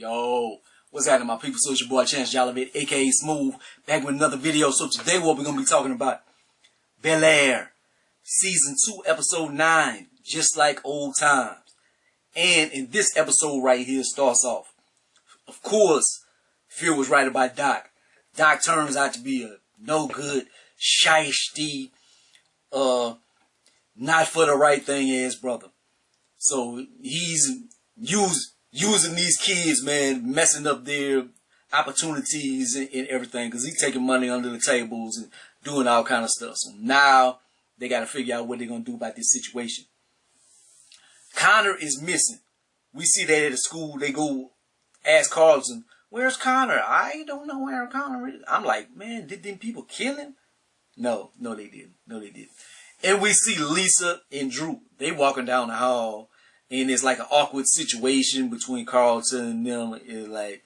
Yo, what's happening, my people? So it's your boy Chance Jollivet, aka Smooth, back with another video. So today what we're gonna be talking about, Bel-Air, season 2, episode 9, just like old times. And in this episode right here starts off, of course, Fear was right about Doc. Doc turns out to be a no good, shiesty, not for the right thing ass brother. So he's using these kids, man, messing up their opportunities and everything, because he's taking money under the tables and doing all kind of stuff. So now they got to figure out what they're going to do about this situation. Connor is missing. We see that at the school. They go ask Carlton, where's Connor? I don't know where Connor is. I'm like, man, did them people kill him? No, they didn't. No, they didn't. And we see Lisa and Drew. They walking down the hall. And it's like an awkward situation between Carlton and them. It's like,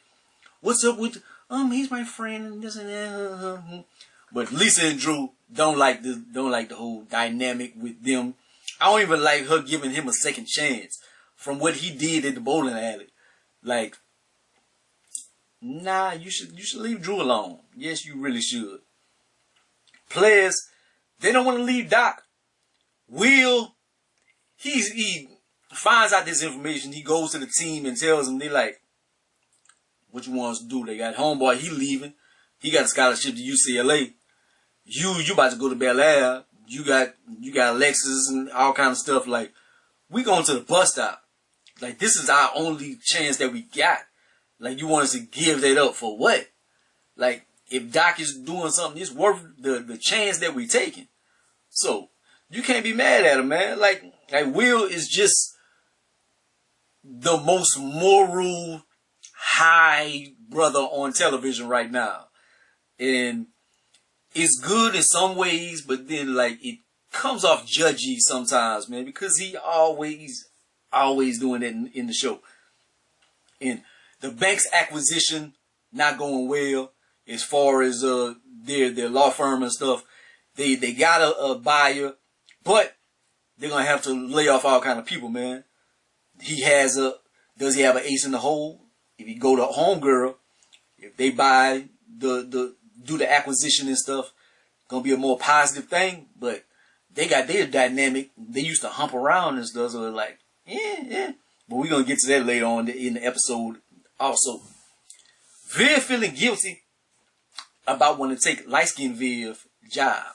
what's up with, he's my friend and this and that. But Lisa and Drew don't like the whole dynamic with them. I don't even like her giving him a second chance from what he did at the bowling alley. Like, nah, you should leave Drew alone. Yes, you really should. Players, they don't want to leave Doc. Will, he finds out this information. He goes to the team and tells them, they like, what you want us to do? They got homeboy, he leaving. He got a scholarship to UCLA. You about to go to Bel-Air. You got Lexus and all kind of stuff. Like, we going to the bus stop. Like, this is our only chance that we got. Like, you want us to give that up for what? Like, if Doc is doing something, it's worth the chance that we taking. So, you can't be mad at him, man. Like Will is just the most moral high brother on television right now. And it's good in some ways, but then like it comes off judgy sometimes, man, because he always doing that in the show. And the bank's acquisition not going well as far as their law firm and stuff. They got a buyer, but they're gonna have to lay off all kind of people, man. Does he have an ace in the hole? If you go to Homegirl, if they buy do the acquisition and stuff, gonna be a more positive thing. But they got their dynamic. They used to hump around and stuff, so they're like, yeah. But we're gonna get to that later on in the episode. Also, Viv feeling guilty about wanting to take light-skinned Viv job.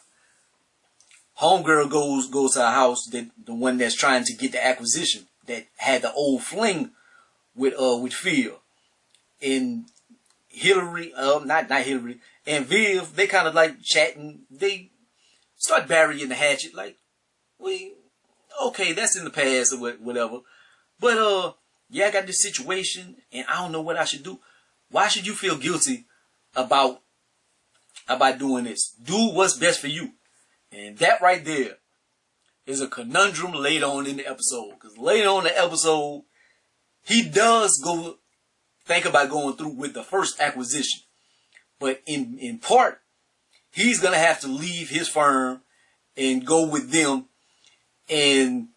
Homegirl goes to her house, the one that's trying to get the acquisition, that had the old fling with Phil. And Hillary, not Hillary, and Viv, they kind of like chatting. They start burying the hatchet, like, okay, that's in the past or whatever. But yeah, I got this situation and I don't know what I should do. Why should you feel guilty about doing this? Do what's best for you. And that right there is a conundrum later on in the episode. Because later on in the episode, he does go think about going through with the first acquisition. But in part, he's going to have to leave his firm and go with them. And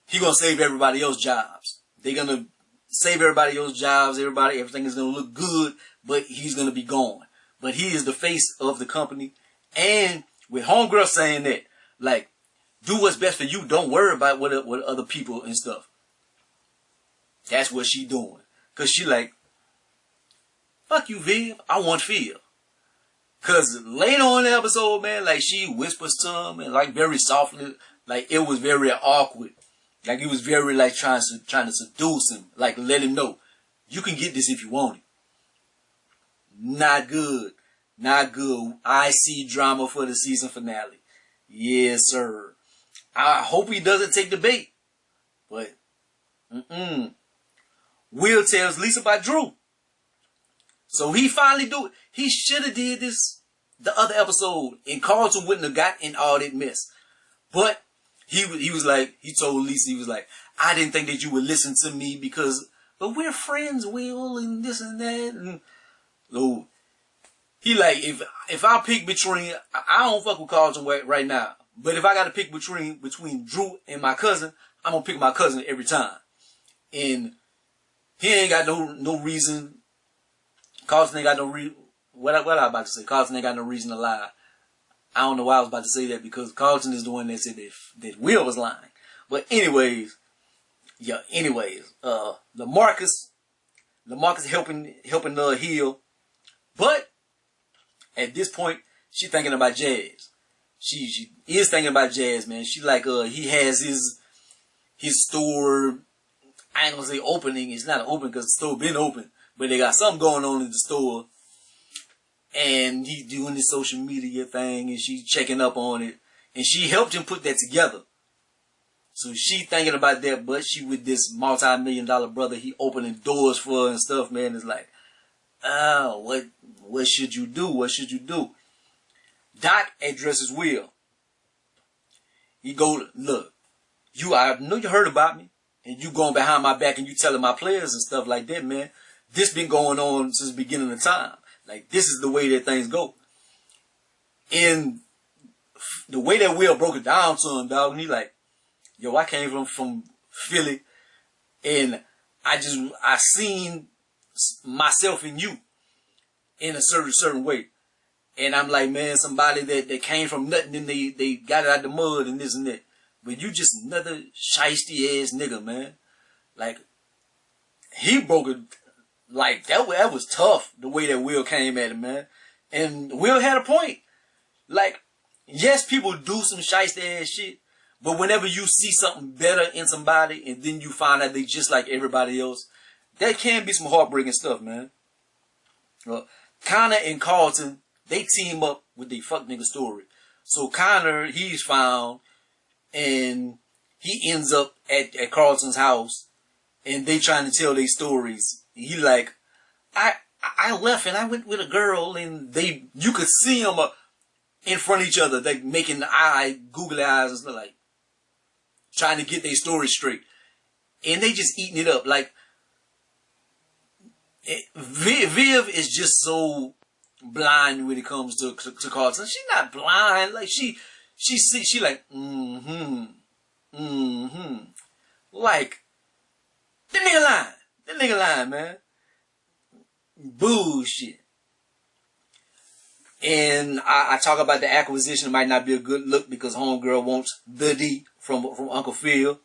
he's going to save everybody else's jobs. They're going to save everybody else's jobs. Everything is going to look good. But he's going to be gone. But he is the face of the company. And with Homegirl saying that, like, do what's best for you. Don't worry about what other people and stuff. That's what she doing. Because she like, fuck you, Viv. I want Phil. Because later on in the episode, man, like, she whispers to him and, like, very softly. Like, it was very awkward. Like, it was very, like, trying to seduce him. Like, let him know, you can get this if you want it. Not good. Not good. I see drama for the season finale. Yes, sir. I hope he doesn't take the bait. But, Will tells Lisa about Drew. So he finally do it. He should have did this the other episode, and Carlton wouldn't have got in all that mess. But he was like, he told Lisa, he was like, I didn't think that you would listen to me but we're friends, Will, and this and that. And so he like, if I pick between, I don't fuck with Carlton right now. But if I got to pick between Drew and my cousin, I'm going to pick my cousin every time. And he ain't got no reason Carlton ain't got no what I about to say. Carlton ain't got no reason to lie. I don't know why I was about to say that because Carlton is the one that said that Will was lying. But anyways, yeah. Anyways, LaMarcus helping heal, but at this point she thinking about Jazz. She is thinking about Jazz, man. She like he has his store. I ain't gonna say opening. It's not open because the store been open, but they got something going on in the store. And he doing this social media thing, and she checking up on it, and she helped him put that together. So she thinking about that, but she with this multi-million-dollar brother, he opening doors for her and stuff, man. It's like, oh, what should you do? What should you do? Doc addresses Will. He go, look, I know you heard about me, and you going behind my back and you telling my players and stuff like that, man. This been going on since the beginning of time. Like, this is the way that things go. And the way that Will broke it down to him, dog, and he like, yo, I came from Philly, and I seen myself in you in a certain way. And I'm like, man, somebody that came from nothing, and they got it out the mud and this and that. But you just another shiesty ass nigga, man. Like, he broke it. Like, that was tough, the way that Will came at him, man. And Will had a point. Like, yes, people do some shiesty ass shit, but whenever you see something better in somebody and then you find out they just like everybody else, that can be some heartbreaking stuff, man. Connor and Carlton, they team up with the fuck nigga story. So Connor, he's found, and he ends up at Carlton's house, and they trying to tell their stories. He like, I left and I went with a girl, and you could see them in front of each other, like making the googly eyes and stuff, like trying to get their story straight, and they just eating it up. Like, Viv is just so blind when it comes to Carlton. She's not blind, like she like like that nigga lying, man. Bullshit. And I talk about the acquisition. It might not be a good look because homegirl wants the D from Uncle Phil.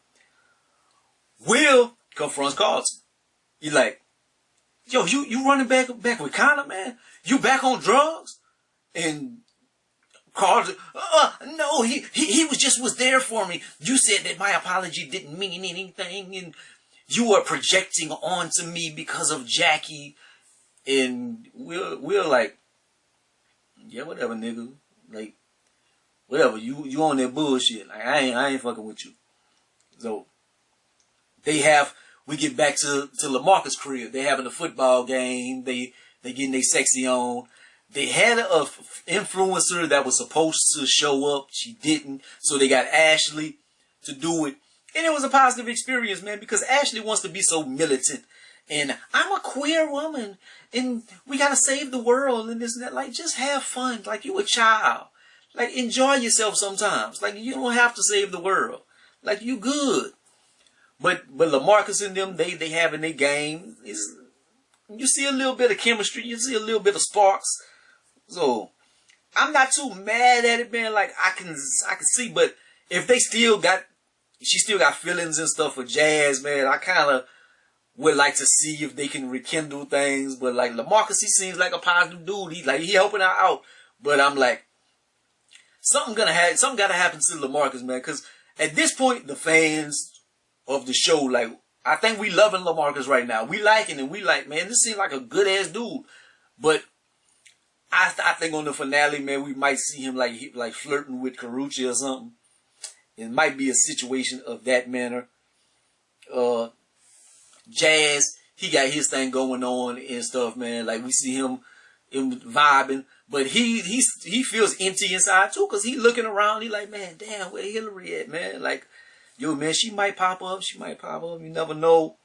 Will confronts Carlton. He like, yo, you running back with Connor, man? You back on drugs? And Carlton, no, he was there for me. You said that my apology didn't mean anything, and you were projecting onto me because of Jackie. And we're like, yeah, whatever, nigga. Like, whatever. You on that bullshit. Like, I ain't fucking with you. So we get back to LaMarcus' crib. They having a football game. They getting their sexy on. They had a influencer that was supposed to show up. She didn't. So they got Ashley to do it. And it was a positive experience, man, because Ashley wants to be so militant. And I'm a queer woman, and we gotta save the world and this and that. Like, just have fun. Like, you a child. Like, enjoy yourself sometimes. Like, you don't have to save the world. Like, you good. But LaMarcus and them, they having their game. You see a little bit of chemistry. You see a little bit of sparks. So, I'm not too mad at it, man. Like, I can see, but if she still got feelings and stuff for Jazz, man, I kind of would like to see if they can rekindle things. But like LaMarcus, he seems like a positive dude. He helping her out. But I'm like, something gotta happen to LaMarcus, man. Because at this point, the fans of the show, like, I think we loving LaMarcus right now. We liking him. We like, man, this seems like a good ass dude. But I think on the finale, man, we might see him like flirting with Karuchi or something. It might be a situation of that manner. Jazz, he got his thing going on and stuff, man. Like, we see him vibing, but he feels empty inside too, cause he looking around. He like, man, damn, where Hillary at, man? Like, yo, man, she might pop up. She might pop up. You never know.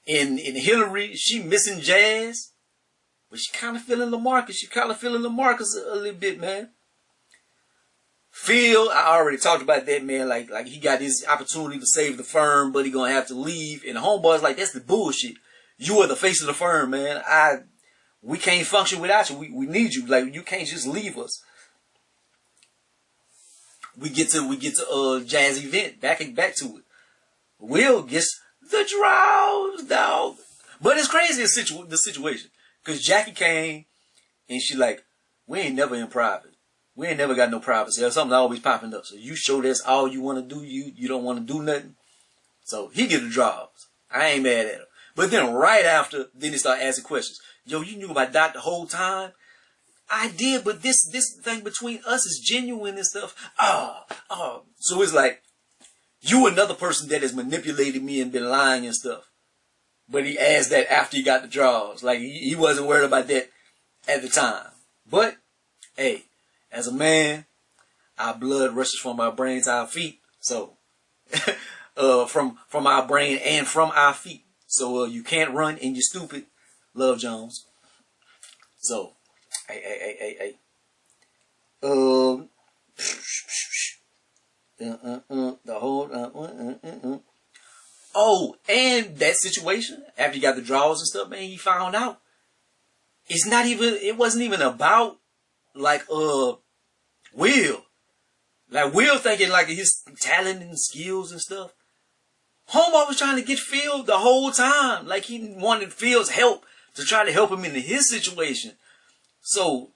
And Hillary, she missing Jazz, but she kind of feeling LaMarcus. She kind of feeling LaMarcus a little bit, man. Phil, I already talked about that, man. Like he got his opportunity to save the firm, but he gonna have to leave. And the homeboy's like, that's the bullshit. You are the face of the firm, man. We can't function without you. We need you. Like, you can't just leave us. We get to Jazz event. Back to it. Will gets the draws, dog. But it's crazy the situation. Because Jackie came and she like, we ain't never in private. We ain't never got no privacy. There's something always popping up. So you show that's all you want to do. You don't want to do nothing. So he get the draws. I ain't mad at him. But then right after, then he start asking questions. Yo, you knew about Doc the whole time? I did, but this thing between us is genuine and stuff. So it's like, you another person that has manipulated me and been lying and stuff. But he asked that after he got the draws. Like, he wasn't worried about that at the time. But, hey, as a man, our blood rushes from our brain to our feet. So, from our brain and from our feet. So, you can't run and you're stupid. Love Jones. So, hey. The whole, Oh, and that situation, after he got the draws and stuff, man, he found out. It wasn't even about, like, Will. Like, Will thinking, like, his talent and skills and stuff. Homeboy was trying to get Phil the whole time. Like, he wanted Phil's help to try to help him into his situation. So,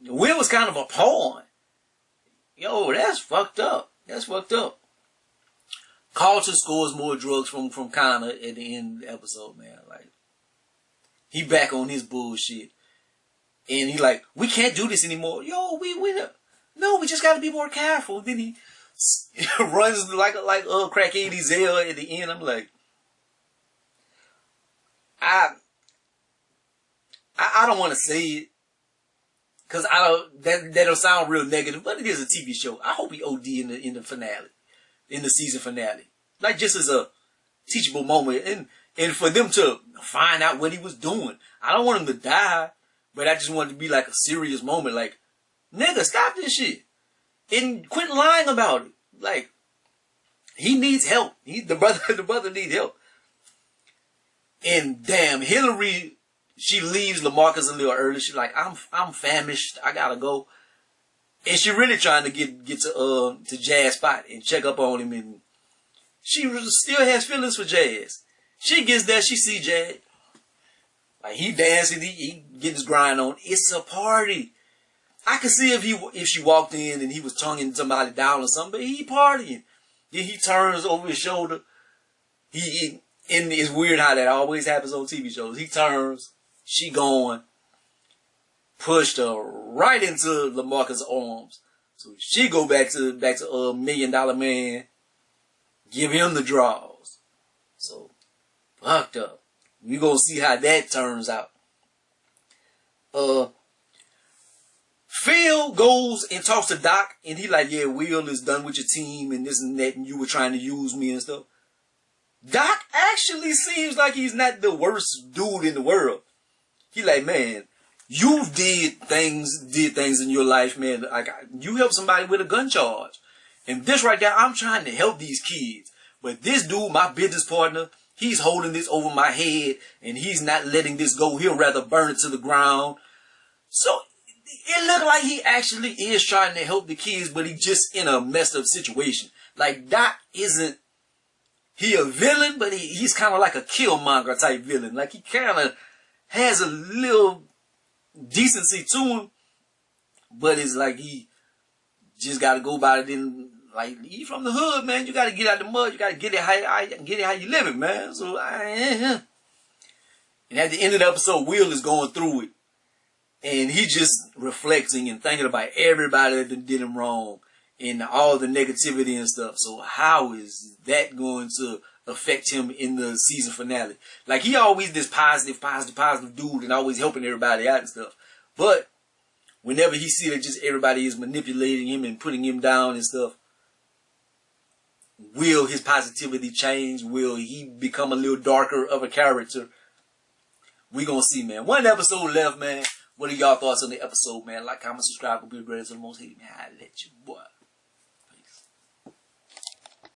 Will was kind of a pawn. Yo, that's fucked up. That's fucked up. Carlton scores more drugs from Connor at the end of the episode, man. Like, he back on his bullshit. And he like, we can't do this anymore. Yo, we just gotta be more careful. Then he runs like crackhead Zell at the end. I'm like, I don't want to say it. Cause that'll sound real negative, but it is a TV show. I hope he OD in the finale. In the season finale. Like, just as a teachable moment. And for them to find out what he was doing. I don't want him to die. But I just want it to be like a serious moment. Like, nigga, stop this shit. And quit lying about it. Like, he needs help. The brother needs help. And damn, Hillary, she leaves LaMarcus a little early. She's like, I'm famished. I gotta go. And she really trying to get to Jazz spot and check up on him, and she still has feelings for Jazz. She gets there, she see Jazz. Like, he dancing, he getting his grind on. It's a party. I could see if she walked in and he was tonguing somebody down or something, but he partying. Then he turns over his shoulder. And it's weird how that always happens on TV shows. He turns, she going. Pushed her right into LaMarcus' arms. So she go back to $1 Million Man. Give him the draws. So, fucked up. We gonna see how that turns out. Phil goes and talks to Doc, and he like, yeah, Will is done with your team and this and that, and you were trying to use me and stuff. Doc actually seems like he's not the worst dude in the world. He like, man, you did things in your life, man. Like, you helped somebody with a gun charge. And this right there, I'm trying to help these kids. But this dude, my business partner, he's holding this over my head. And he's not letting this go. He'll rather burn it to the ground. So, it looked like he actually is trying to help the kids. But he's just in a messed up situation. Like, Doc isn't, he a villain, but he's kind of like a Killmonger type villain. Like, he kind of has a little decency to him, but it's like he just got to go about it in, like, he from the hood, man. You got to get out the mud. You got to get it how you live it, man. So, and at the end of the episode, Will is going through it, and he just reflecting and thinking about everybody that did him wrong and all the negativity and stuff. So how is that going to affect him in the season finale? Like, he always this positive dude and always helping everybody out and stuff. But whenever he see that just everybody is manipulating him and putting him down and stuff, will his positivity change? Will he become a little darker of a character? We gonna see, man. One episode left, man. What are y'all thoughts on the episode, man? Like, comment, subscribe, be the greatest of the most hated, man. I let you, boy.